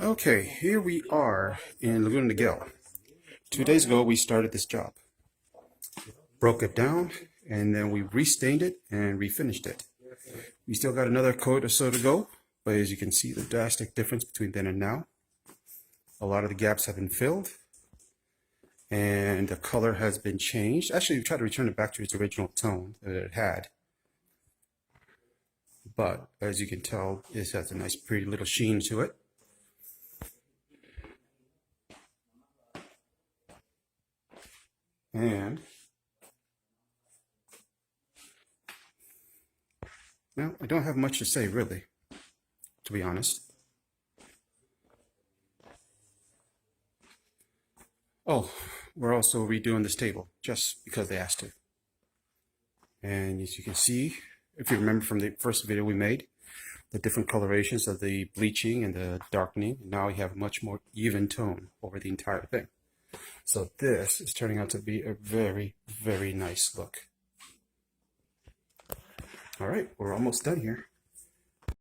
Okay, here we are in Laguna Niguel. 2 days ago, we started this job. Broke it down, and then we restained it and refinished it. We still got another coat or so to go, but as you can see, the drastic difference between then and now. A lot of the gaps have been filled, and the color has been changed. Actually, we tried to return it back to its original tone that it had. But as you can tell, this has a nice, pretty little sheen to it. And well, I don't have much to say really, to be honest. Oh, we're also redoing this table just because they asked to. And as you can see, if you remember from the first video we made, the different colorations of the bleaching and the darkening, now we have a much more even tone over the entire thing. So this is turning out to be a very, very nice look. All right, we're almost done here.